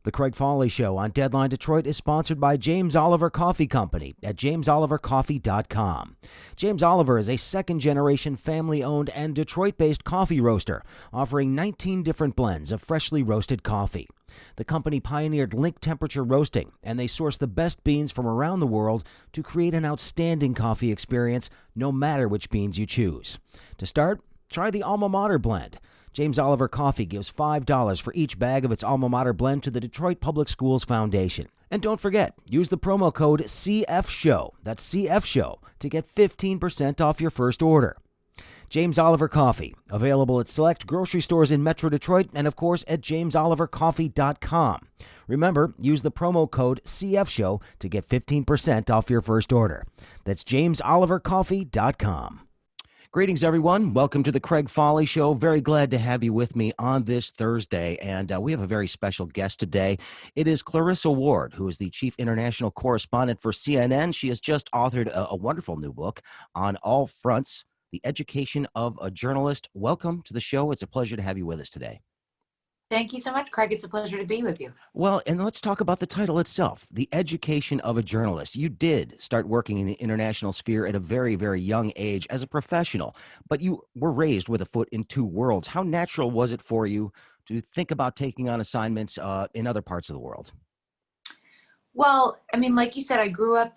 The Craig Fahle Show on Deadline Detroit is sponsored by James Oliver Coffee Company at jamesolivercoffee.com. James Oliver is a second-generation family-owned and Detroit-based coffee roaster, offering 19 different blends of freshly roasted coffee. The company pioneered link temperature roasting, and they source the best beans from around the world to create an outstanding coffee experience, no matter which beans you choose. To start, try the Alma Mater blend. James Oliver Coffee gives $5 for each bag of its Alma Mater blend to the Detroit Public Schools Foundation. And don't forget, use the promo code CFSHOW, that's CFSHOW, to get 15% off your first order. James Oliver Coffee, available at select grocery stores in Metro Detroit and, of course, at jamesolivercoffee.com. Remember, use the promo code CFSHOW to get 15% off your first order. That's jamesolivercoffee.com. Greetings, everyone. Welcome to the Craig Fahle Show. Very glad to have you with me on this Thursday, and we have a very special guest today. It is Clarissa Ward, who is the Chief International Correspondent for CNN. She has just authored a wonderful new book on all fronts, The Education of a Journalist. Welcome to the show. It's a pleasure to have you with us today. Thank you so much, Craig. It's a pleasure to be with you. Well, and let's talk about the title itself, The Education of a Journalist. You did start working in the international sphere at a very, very young age as a professional, but you were raised with a foot in two worlds. How natural was it for you to think about taking on assignments in other parts of the world? Well, I mean, like you said, I grew up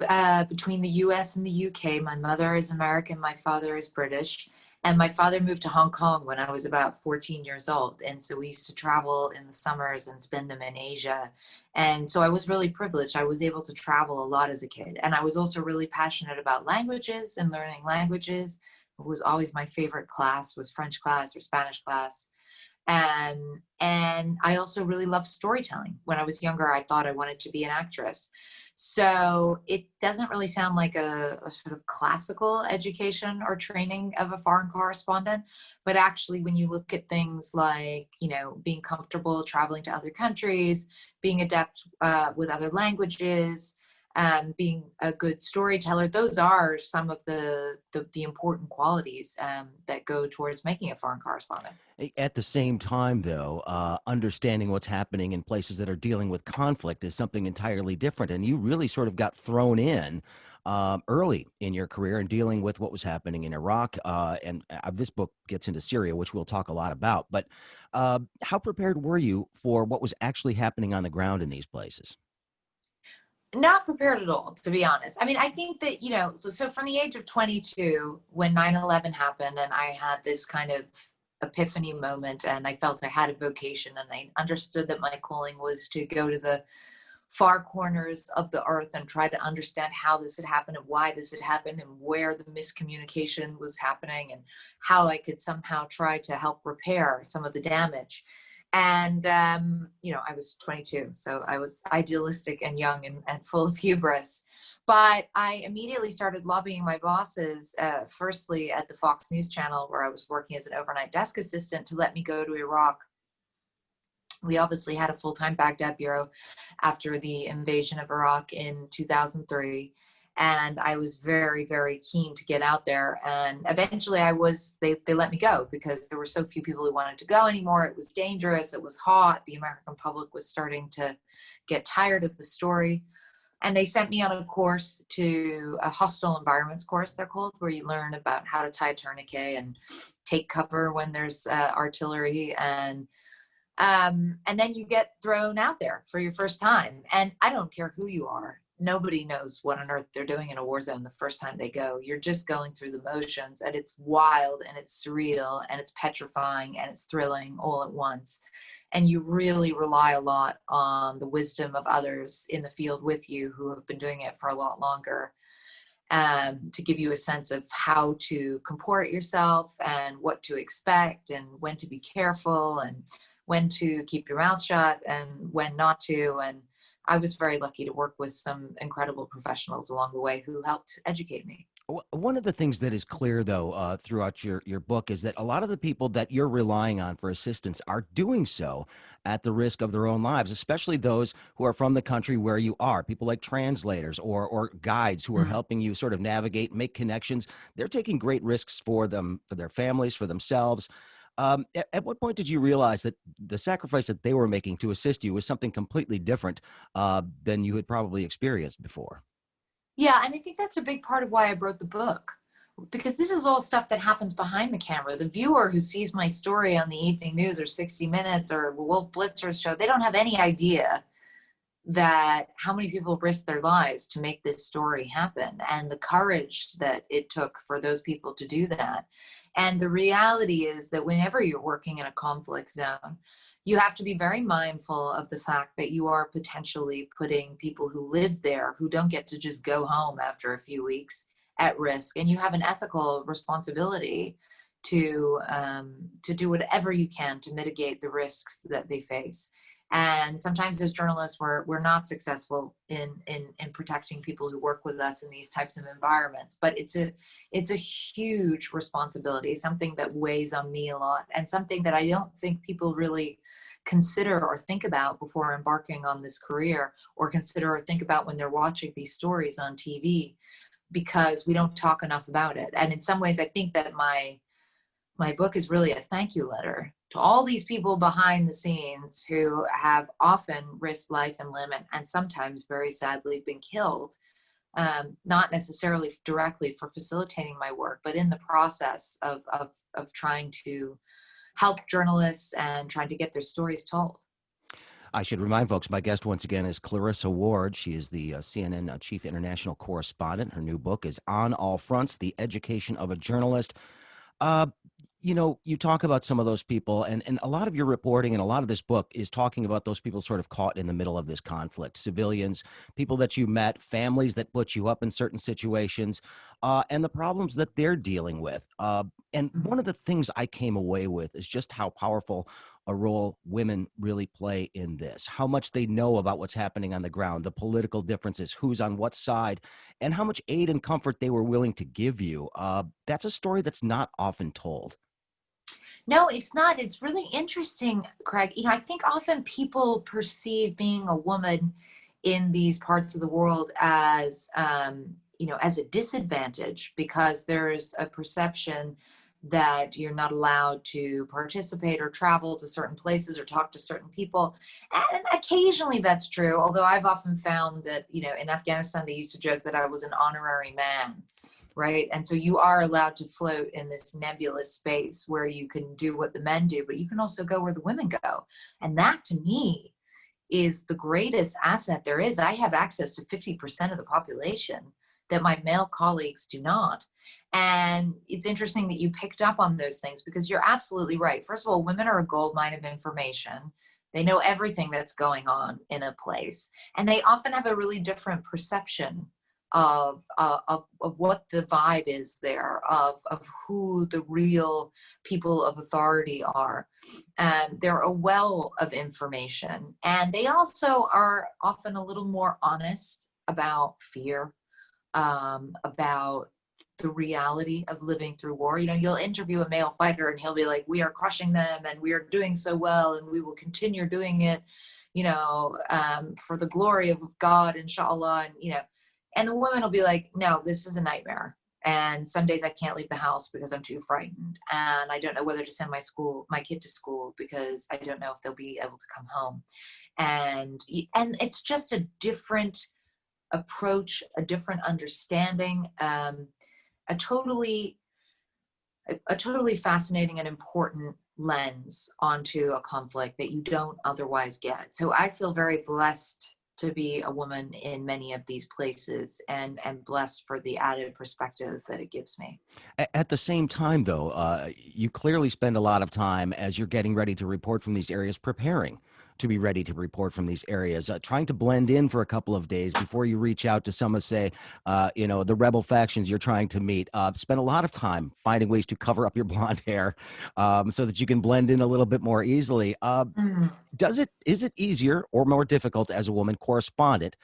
between the U.S. and the U.K. My mother is American, my father is British. And my father moved to Hong Kong when I was about 14 years old. And so we used to travel in the summers and spend them in Asia. And so I was really privileged. I was able to travel a lot as a kid. And I was also really passionate about languages and learning languages. It was always my favorite class was French class or Spanish class. And I also really loved storytelling. When I was younger, I thought I wanted to be an actress. So it doesn't really sound like a sort of classical education or training of a foreign correspondent, but actually when you look at things like, being comfortable traveling to other countries, being adept with other languages, being a good storyteller, those are some of the important qualities that go towards making a foreign correspondent. At the same time, though, understanding what's happening in places that are dealing with conflict is something entirely different. And you really sort of got thrown in early in your career and dealing with what was happening in Iraq. And this book gets into Syria, which we'll talk a lot about. But how prepared were you for what was actually happening on the ground in these places? Not prepared at all, to be honest. I mean, I think that, so from the age of 22, when 9/11 happened and I had this kind of epiphany moment and I felt I had a vocation and I understood that my calling was to go to the far corners of the earth and try to understand how this had happened and why this had happened and where the miscommunication was happening and how I could somehow try to help repair some of the damage. And, I was 22, so I was idealistic and young and full of hubris. But I immediately started lobbying my bosses, firstly at the Fox News channel, where I was working as an overnight desk assistant, to let me go to Iraq. We obviously had a full-time Baghdad bureau after the invasion of Iraq in 2003. And I was very, very keen to get out there. And eventually they let me go because there were so few people who wanted to go anymore. It was dangerous. It was hot. The American public was starting to get tired of the story. And they sent me on a course to a hostile environments course, they're called, where you learn about how to tie a tourniquet and take cover when there's artillery. And then you get thrown out there for your first time. And I don't care who you are. Nobody knows what on earth they're doing in a war zone the first time they go. You're just going through the motions, and it's wild and it's surreal and it's petrifying and it's thrilling all at once. And you really rely a lot on the wisdom of others in the field with you who have been doing it for a lot longer, to give you a sense of how to comport yourself and what to expect and when to be careful and when to keep your mouth shut and when not to. And I was very lucky to work with some incredible professionals along the way who helped educate me. One of the things that is clear, though, throughout your book is that a lot of the people that you're relying on for assistance are doing so at the risk of their own lives, especially those who are from the country where you are, people like translators or guides who are helping you sort of navigate, make connections. They're taking great risks for them, for their families, for themselves. At what point did you realize that the sacrifice that they were making to assist you was something completely different than you had probably experienced before? Yeah, and I think that's a big part of why I wrote the book, because this is all stuff that happens behind the camera. The viewer who sees my story on the evening news or 60 Minutes or Wolf Blitzer's show, they don't have any idea that how many people risked their lives to make this story happen, and the courage that it took for those people to do that. And the reality is that whenever you're working in a conflict zone, you have to be very mindful of the fact that you are potentially putting people who live there, who don't get to just go home after a few weeks, at risk. And you have an ethical responsibility to do whatever you can to mitigate the risks that they face. And sometimes as journalists, we're not successful in protecting people who work with us in these types of environments. But it's a huge responsibility, something that weighs on me a lot, and something that I don't think people really consider or think about before embarking on this career, or consider or think about when they're watching these stories on TV, because we don't talk enough about it. And in some ways, I think that my book is really a thank you letter to all these people behind the scenes who have often risked life and limb, and sometimes very sadly been killed, not necessarily directly for facilitating my work, but in the process of trying to help journalists and trying to get their stories told. I should remind folks, my guest once again is Clarissa Ward. She is the CNN Chief International Correspondent. Her new book is On All Fronts, The Education of a Journalist. Uh, you talk about some of those people, and a lot of your reporting and a lot of this book is talking about those people sort of caught in the middle of this conflict, civilians, people that you met, families that put you up in certain situations, and the problems that they're dealing with. And one of the things I came away with is just how powerful a role women really play in this, how much they know about what's happening on the ground, the political differences, who's on what side, and how much aid and comfort they were willing to give you. That's a story that's not often told. No, it's not. It's really interesting, Craig. I think often people perceive being a woman in these parts of the world as, as a disadvantage, because there's a perception that you're not allowed to participate or travel to certain places or talk to certain people. And occasionally that's true, although I've often found that, in Afghanistan, they used to joke that I was an honorary man. Right. And so you are allowed to float in this nebulous space where you can do what the men do, but you can also go where the women go. And that to me is the greatest asset there is. I have access to 50% of the population that my male colleagues do not. And it's interesting that you picked up on those things, because you're absolutely right. First of all, women are a gold mine of information. They know everything that's going on in a place, and they often have a really different perception of what the vibe is there, of who the real people of authority are. They're a well of information, and they also are often a little more honest about fear, about the reality of living through war. You'll interview a male fighter and he'll be like, we are crushing them and we are doing so well and we will continue doing it, for the glory of God, inshallah. And the women will be like, no, this is a nightmare. And some days I can't leave the house because I'm too frightened. And I don't know whether to send my kid to school because I don't know if they'll be able to come home. And it's just a different approach, a different understanding, a totally fascinating and important lens onto a conflict that you don't otherwise get. So I feel very blessed to be a woman in many of these places, and blessed for the added perspective that it gives me. At the same time, though, you clearly spend a lot of time as you're getting ready to report from these areas, preparing to be ready to report from these areas, trying to blend in for a couple of days before you reach out to some of, say, the rebel factions you're trying to meet. Spend a lot of time finding ways to cover up your blonde hair so that you can blend in a little bit more easily. Is it easier or more difficult as a woman correspondent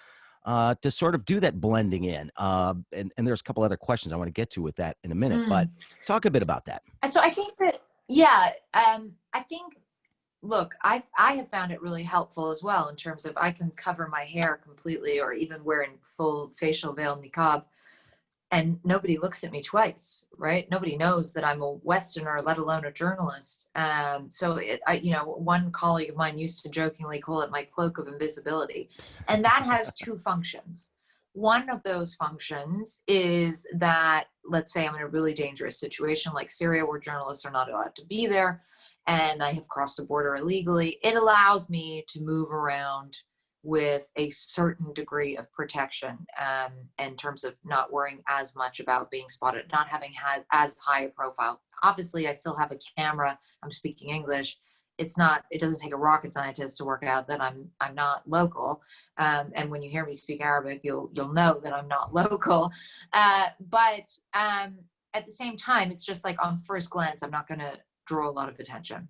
to sort of do that blending in? And there's a couple other questions I want to get to with that in a minute, but talk a bit about that. So I think that, I think, look, I have found it really helpful as well, in terms of I can cover my hair completely, or even wearing full facial veil niqab, and nobody looks at me twice, right? Nobody knows that I'm a Westerner, let alone a journalist. One colleague of mine used to jokingly call it my cloak of invisibility. And that has two functions. One of those functions is that, let's say I'm in a really dangerous situation like Syria, where journalists are not allowed to be there, and I have crossed the border illegally. It allows me to move around with a certain degree of protection, in terms of not worrying as much about being spotted, not having had as high a profile. Obviously, I still have a camera. I'm speaking English. It doesn't take a rocket scientist to work out that I'm not local. And when you hear me speak Arabic, you'll know that I'm not local. But at the same time, it's just like on first glance, I'm not going to draw a lot of attention.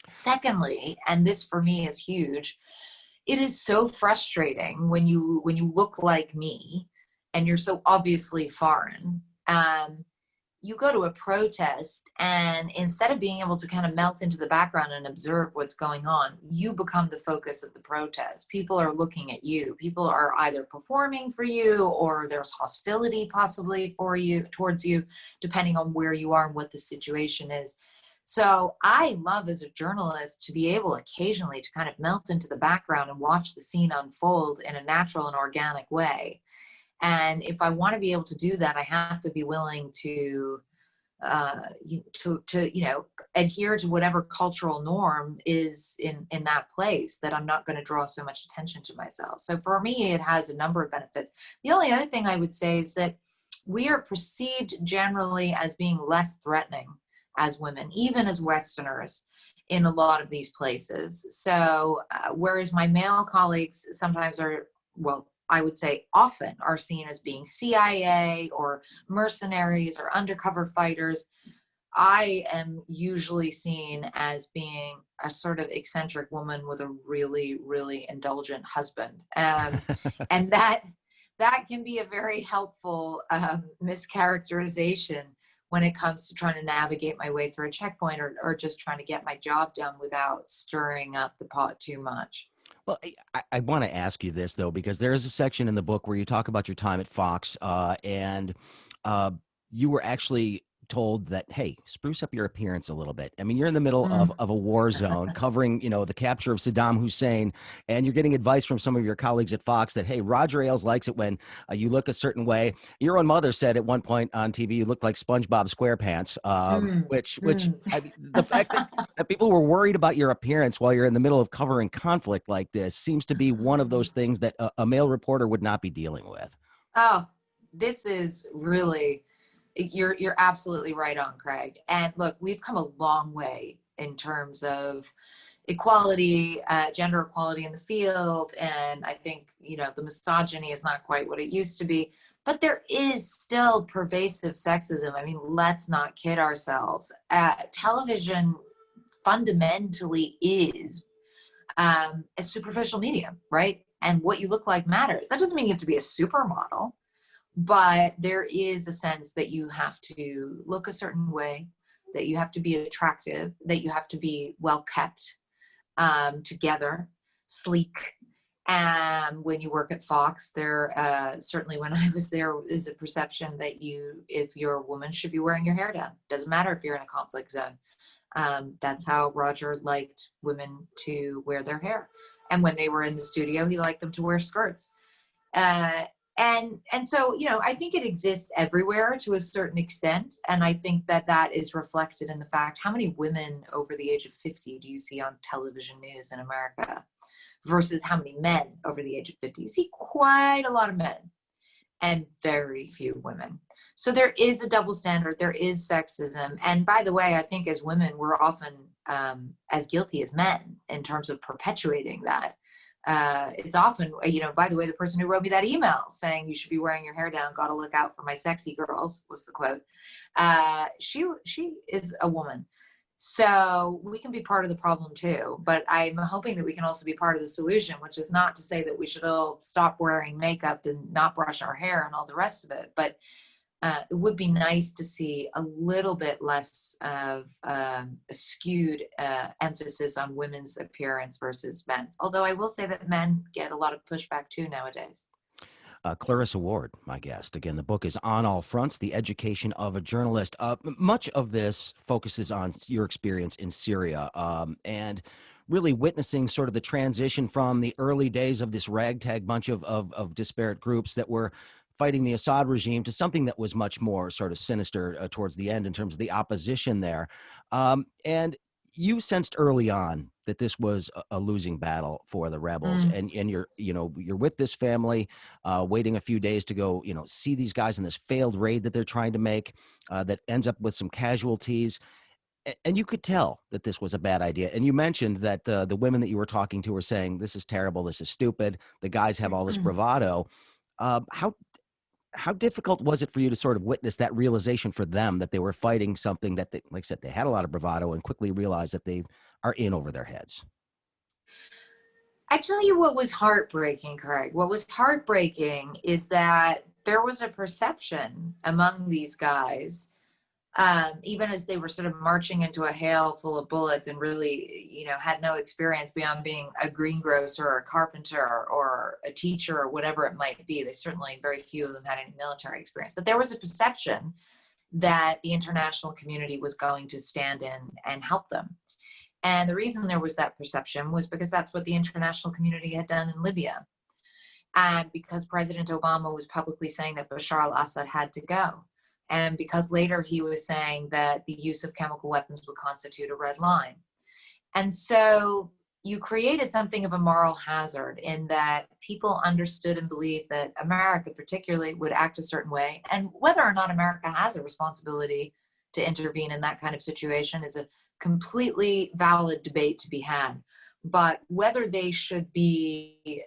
Secondly, and this for me is huge, it is so frustrating when you look like me and you're so obviously foreign. You go to a protest, and instead of being able to kind of melt into the background and observe what's going on, you become the focus of the protest. People are looking at you. People are either performing for you, or there's hostility possibly towards you, depending on where you are and what the situation is. So I love, as a journalist, to be able occasionally to kind of melt into the background and watch the scene unfold in a natural and organic way. And if I want to be able to do that, I have to be willing to adhere to whatever cultural norm is in that place, that I'm not going to draw so much attention to myself. So for me, it has a number of benefits. The only other thing I would say is that we are perceived generally as being less threatening as women, even as Westerners, in a lot of these places. So whereas my male colleagues sometimes are, well, I would say often are seen as being CIA or mercenaries or undercover fighters, I am usually seen as being a sort of eccentric woman with a really, really indulgent husband. And that can be a very helpful mischaracterization when it comes to trying to navigate my way through a checkpoint, or just trying to get my job done without stirring up the pot too much. Well, I want to ask you this, though, because there is a section in the book where you talk about your time at Fox, and you were actually told that, hey, spruce up your appearance a little bit. I mean, you're in the middle of a war zone covering, the capture of Saddam Hussein, and you're getting advice from some of your colleagues at Fox that, hey, Roger Ailes likes it when you look a certain way. Your own mother said at one point on TV, you looked like SpongeBob SquarePants, which I mean, the fact that people were worried about your appearance while you're in the middle of covering conflict like this seems to be one of those things that a male reporter would not be dealing with. Oh, this is really... You're absolutely right on, Craig. And look, we've come a long way in terms of equality, gender equality in the field. And I think, the misogyny is not quite what it used to be, but there is still pervasive sexism. I mean, let's not kid ourselves. Television fundamentally is a superficial medium, right? And what you look like matters. That doesn't mean you have to be a supermodel. But there is a sense that you have to look a certain way, that you have to be attractive, that you have to be well kept, together, sleek. And when you work at Fox, there certainly when I was there is a perception that if you're a woman, should be wearing your hair down. Doesn't matter if you're in a conflict zone. That's how Roger liked women to wear their hair. And when they were in the studio, he liked them to wear skirts. And so, I think it exists everywhere to a certain extent. And I think that is reflected in the fact, how many women over the age of 50 do you see on television news in America versus how many men over the age of 50? You see quite a lot of men and very few women. So there is a double standard. There is sexism. And by the way, I think as women, we're often as guilty as men in terms of perpetuating that. It's often, by the way, the person who wrote me that email saying you should be wearing your hair down, got to look out for my sexy girls, was the quote. She is a woman. So we can be part of the problem too, but I'm hoping that we can also be part of the solution, which is not to say that we should all stop wearing makeup and not brush our hair and all the rest of it. But it would be nice to see a little bit less of a skewed emphasis on women's appearance versus men's. Although I will say that men get a lot of pushback too nowadays. Clarissa Ward, my guest. Again, the book is On All Fronts, The Education of a Journalist. Much of this focuses on your experience in Syria and really witnessing sort of the transition from the early days of this ragtag bunch of disparate groups that were fighting the Assad regime to something that was much more sort of sinister towards the end in terms of the opposition there. And you sensed early on that this was a losing battle for the rebels, and you're with this family, waiting a few days to go, see these guys in this failed raid that they're trying to make, that ends up with some casualties, and you could tell that this was a bad idea. And you mentioned that the women that you were talking to were saying, "This is terrible. This is stupid. The guys have all this bravado." How difficult was it for you to sort of witness that realization for them that they were fighting something that, like I said, they had a lot of bravado and quickly realized that they are in over their heads? I tell you what was heartbreaking, Craig. What was heartbreaking is that there was a perception among these guys, even as they were sort of marching into a hail full of bullets and really, had no experience beyond being a greengrocer or a carpenter or a teacher or whatever it might be. They certainly, very few of them had any military experience, but there was a perception that the international community was going to stand in and help them. And the reason there was that perception was because that's what the international community had done in Libya. And because President Obama was publicly saying that Bashar al-Assad had to go. And because later he was saying that the use of chemical weapons would constitute a red line. And so you created something of a moral hazard in that people understood and believed that America particularly would act a certain way. And whether or not America has a responsibility to intervene in that kind of situation is a completely valid debate to be had. But whether they should be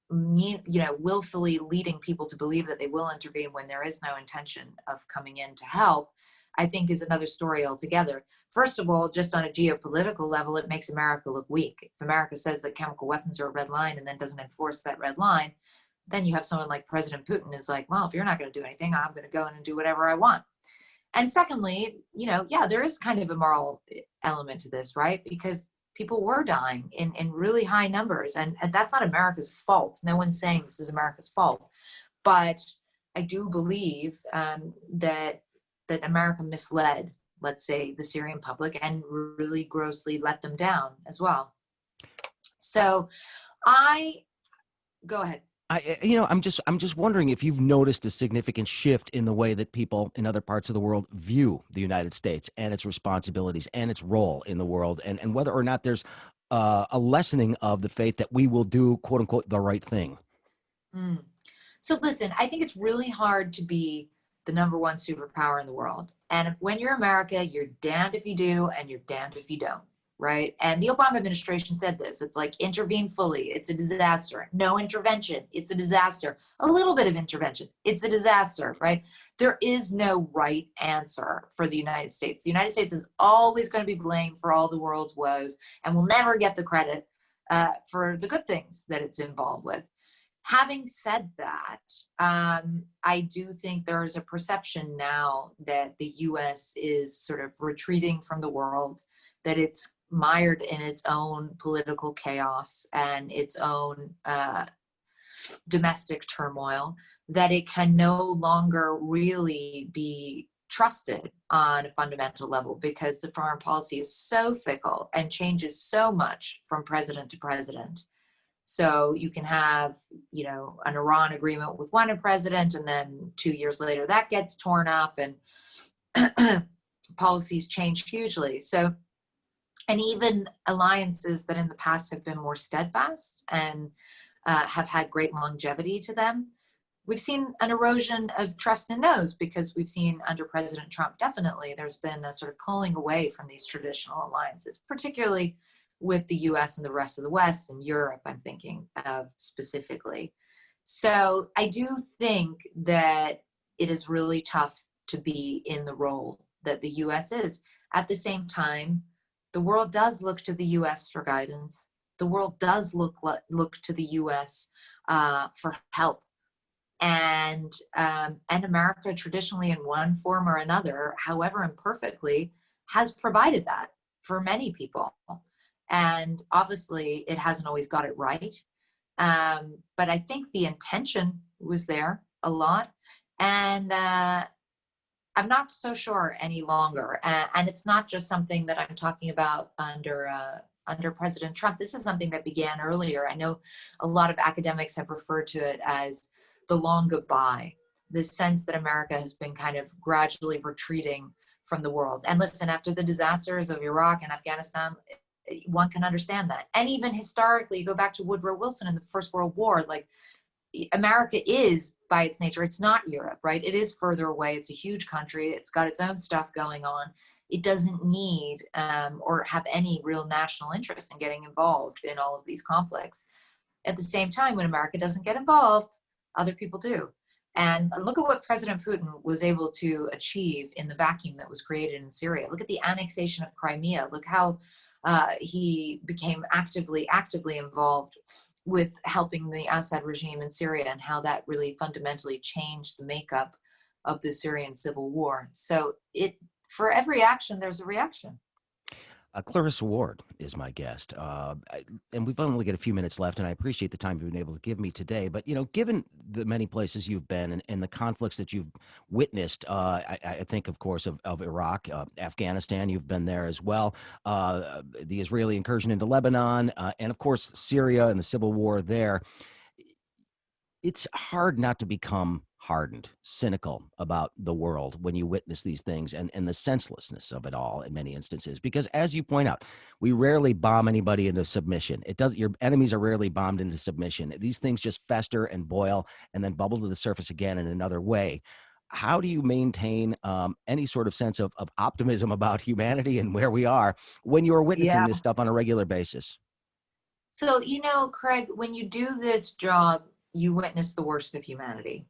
willfully leading people to believe that they will intervene when there is no intention of coming in to help, I think is another story altogether. First of all, just on a geopolitical level, it makes America look weak. If America says that chemical weapons are a red line and then doesn't enforce that red line, then you have someone like President Putin is like, well, if you're not going to do anything, I'm going to go in and do whatever I want. And secondly, there is kind of a moral element to this, right? Because people were dying in really high numbers. And that's not America's fault. No one's saying this is America's fault. But I do believe that America misled, let's say, the Syrian public and really grossly let them down as well. So go ahead. I'm just wondering if you've noticed a significant shift in the way that people in other parts of the world view the United States and its responsibilities and its role in the world, and whether or not there's a lessening of the faith that we will do, quote unquote, the right thing. So listen, I think it's really hard to be the number one superpower in the world. And when you're America, you're damned if you do and you're damned if you don't. Right. And the Obama administration said this. It's like, intervene fully. It's a disaster. No intervention. It's a disaster. A little bit of intervention. It's a disaster. Right. There is no right answer for the United States. The United States is always going to be blamed for all the world's woes and will never get the credit for the good things that it's involved with. Having said that, I do think there is a perception now that the U.S. is sort of retreating from the world, that it's mired in its own political chaos and its own domestic turmoil, that it can no longer really be trusted on a fundamental level because the foreign policy is so fickle and changes so much from president to president. So you can have, an Iran agreement with one president, and then 2 years later that gets torn up and policies change hugely. So, and even alliances that in the past have been more steadfast and have had great longevity to them, we've seen an erosion of trust in those because we've seen under President Trump, definitely there's been a sort of pulling away from these traditional alliances, particularly with the US and the rest of the West and Europe, I'm thinking of specifically. So I do think that it is really tough to be in the role that the US is. At the same time, the world does look to the US for guidance. The world does look to the US for help. And America traditionally in one form or another, however imperfectly, has provided that for many people. And obviously it hasn't always got it right. But I think the intention was there a lot. And I'm not so sure any longer. And it's not just something that I'm talking about under President Trump. This is something that began earlier. I know a lot of academics have referred to it as the long goodbye, the sense that America has been kind of gradually retreating from the world. And listen, after the disasters of Iraq and Afghanistan, one can understand that. And even historically, go back to Woodrow Wilson in the First World War, like, America is, by its nature, it's not Europe, right? It is further away. It's a huge country. It's got its own stuff going on. It doesn't need or have any real national interest in getting involved in all of these conflicts. At the same time, when America doesn't get involved, other people do. And look at what President Putin was able to achieve in the vacuum that was created in Syria. Look at the annexation of Crimea. Look how he became actively involved with helping the Assad regime in Syria, and how that really fundamentally changed the makeup of the Syrian civil war. So for every action, there's a reaction. Clarissa Ward is my guest, and we've only got a few minutes left, and I appreciate the time you've been able to give me today. But, given the many places you've been and the conflicts that you've witnessed, I think, of course, of Iraq, Afghanistan, you've been there as well, the Israeli incursion into Lebanon, and, of course, Syria and the civil war there. It's hard not to become hardened, cynical about the world when you witness these things and the senselessness of it all in many instances. Because, as you point out, we rarely bomb anybody into submission. Your enemies are rarely bombed into submission. These things just fester and boil and then bubble to the surface again in another way. How do you maintain any sort of sense of optimism about humanity and where we are when you're witnessing this stuff on a regular basis? So, Craig, when you do this job, you witness the worst of humanity,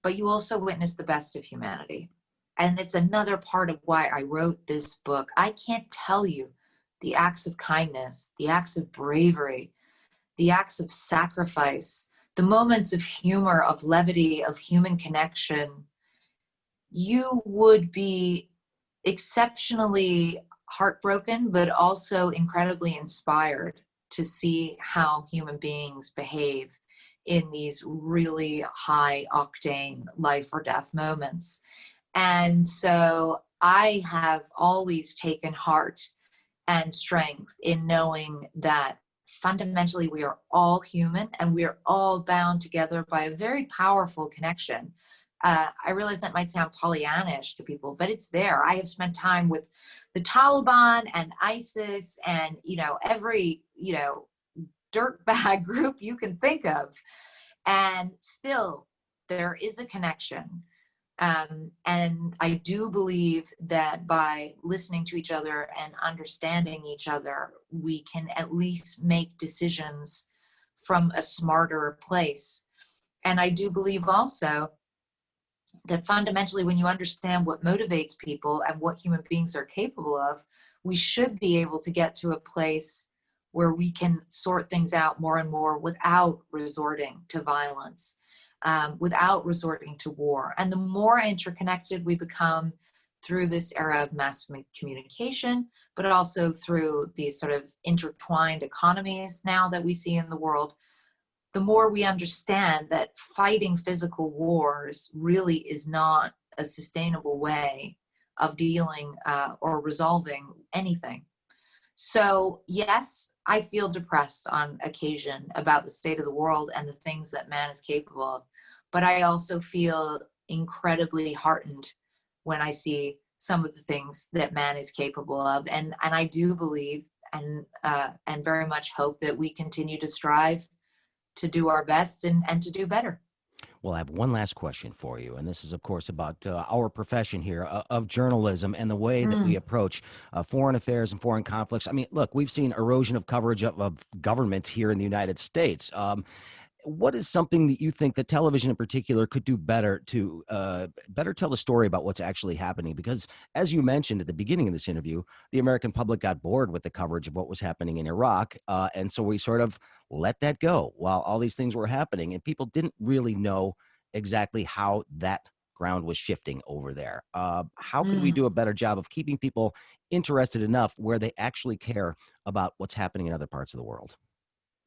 but you also witness the best of humanity. And it's another part of why I wrote this book. I can't tell you the acts of kindness, the acts of bravery, the acts of sacrifice, the moments of humor, of levity, of human connection. You would be exceptionally heartbroken, but also incredibly inspired to see how human beings behave in these really high octane life or death moments. And so I have always taken heart and strength in knowing that fundamentally we are all human and we are all bound together by a very powerful connection. I realize that might sound Pollyannish to people, but it's there. I have spent time with the Taliban and ISIS and, every, dirtbag group you can think of. And still, there is a connection. And I do believe that by listening to each other and understanding each other, we can at least make decisions from a smarter place. And I do believe also that fundamentally, when you understand what motivates people and what human beings are capable of, we should be able to get to a place where we can sort things out more and more without resorting to violence, without resorting to war. And the more interconnected we become through this era of mass communication, but also through these sort of intertwined economies now that we see in the world, the more we understand that fighting physical wars really is not a sustainable way of dealing or resolving anything. So yes, I feel depressed on occasion about the state of the world and the things that man is capable of, but I also feel incredibly heartened when I see some of the things that man is capable of, and I do believe and very much hope that we continue to strive to do our best and to do better. Well, I have one last question for you, and this is, of course, about our profession here of journalism and the way that we approach foreign affairs and foreign conflicts. I mean, look, we've seen erosion of coverage of government here in the United States. What is something that you think that television in particular could do better to better tell the story about what's actually happening? Because, as you mentioned at the beginning of this interview, the American public got bored with the coverage of what was happening in Iraq. And so we sort of let that go while all these things were happening. And people didn't really know exactly how that ground was shifting over there. How could we do a better job of keeping people interested enough where they actually care about what's happening in other parts of the world?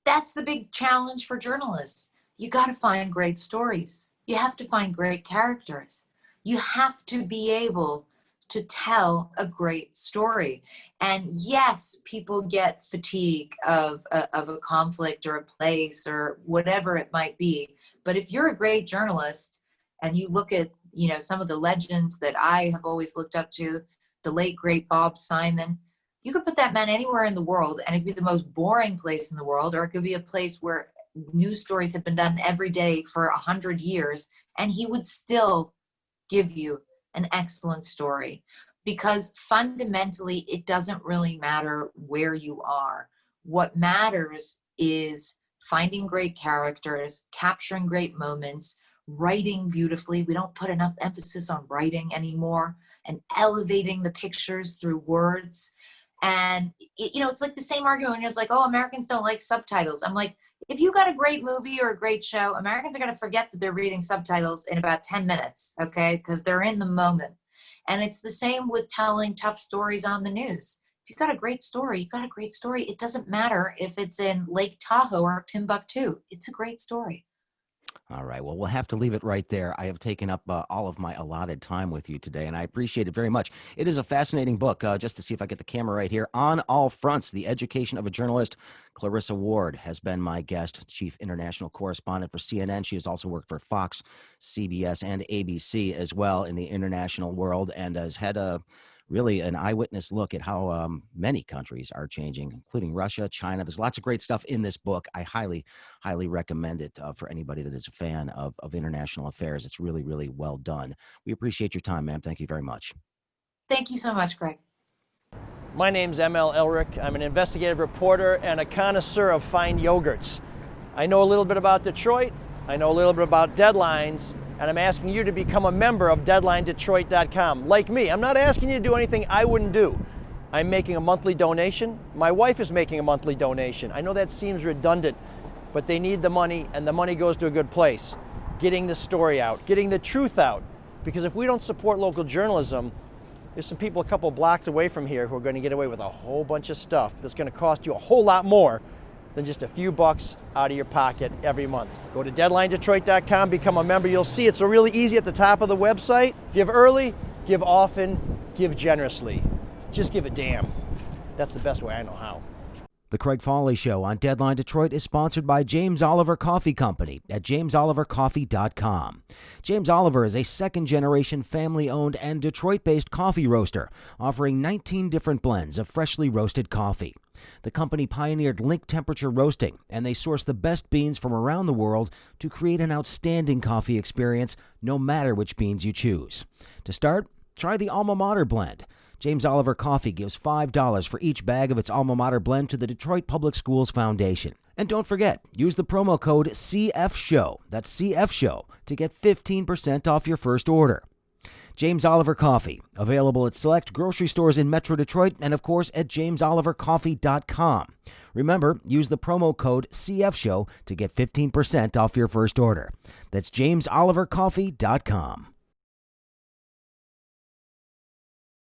That's the big challenge for journalists. you got to find great stories. You have to find great characters. You have to be able to tell a great story. And yes, people get fatigue of a conflict or a place or whatever it might be. But if you're a great journalist and you look at, some of the legends that I have always looked up to, the late, great Bob Simon, you could put that man anywhere in the world and it'd be the most boring place in the world, or it could be a place where news stories have been done every day for 100 years, and he would still give you an excellent story, because fundamentally it doesn't really matter where you are. What matters is finding great characters, capturing great moments, writing beautifully. We don't put enough emphasis on writing anymore, and elevating the pictures through words. And it's like the same argument when it's like, oh, Americans don't like subtitles. I'm like, if you got a great movie or a great show, Americans are going to forget that they're reading subtitles in about 10 minutes, okay? Because they're in the moment. And it's the same with telling tough stories on the news. If you got a great story, you got a great story. It doesn't matter if it's in Lake Tahoe or Timbuktu. It's a great story. All right. Well, we'll have to leave it right there. I have taken up all of my allotted time with you today, and I appreciate it very much. It is a fascinating book. Just to see if I get the camera right here. On All Fronts, The Education of a Journalist. Clarissa Ward has been my guest, chief international correspondent for CNN. She has also worked for Fox, CBS, and ABC as well in the international world, and has had really an eyewitness look at how many countries are changing, including Russia, China. There's lots of great stuff in this book. I highly, highly recommend it for anybody that is a fan of international affairs. It's really, really well done. We appreciate your time, ma'am. Thank you very much. Thank you so much, Craig. My name's M.L. Elric. I'm an investigative reporter and a connoisseur of fine yogurts. I know a little bit about Detroit. I know a little bit about deadlines. And I'm asking you to become a member of DeadlineDetroit.com. Like me, I'm not asking you to do anything I wouldn't do. I'm making a monthly donation. My wife is making a monthly donation. I know that seems redundant, but they need the money, and the money goes to a good place. Getting the story out, getting the truth out. Because if we don't support local journalism, there's some people a couple blocks away from here who are going to get away with a whole bunch of stuff that's going to cost you a whole lot more than just a few bucks out of your pocket every month. Go to DeadlineDetroit.com, become a member. You'll see it's really easy at the top of the website. Give early, give often, give generously. Just give a damn. That's the best way I know how. The Craig Fahle Show on Deadline Detroit is sponsored by James Oliver Coffee Company at jamesolivercoffee.com. James Oliver is a second-generation family-owned and Detroit-based coffee roaster, offering 19 different blends of freshly roasted coffee. The company pioneered link temperature roasting, and they source the best beans from around the world to create an outstanding coffee experience, no matter which beans you choose. To start, try the Alma Mater blend. James Oliver Coffee gives $5 for each bag of its Alma Mater blend to the Detroit Public Schools Foundation. And don't forget, use the promo code CFSHOW, that's CFSHOW, to get 15% off your first order. James Oliver Coffee, available at select grocery stores in Metro Detroit and, of course, at jamesolivercoffee.com. Remember, use the promo code CFSHOW to get 15% off your first order. That's jamesolivercoffee.com.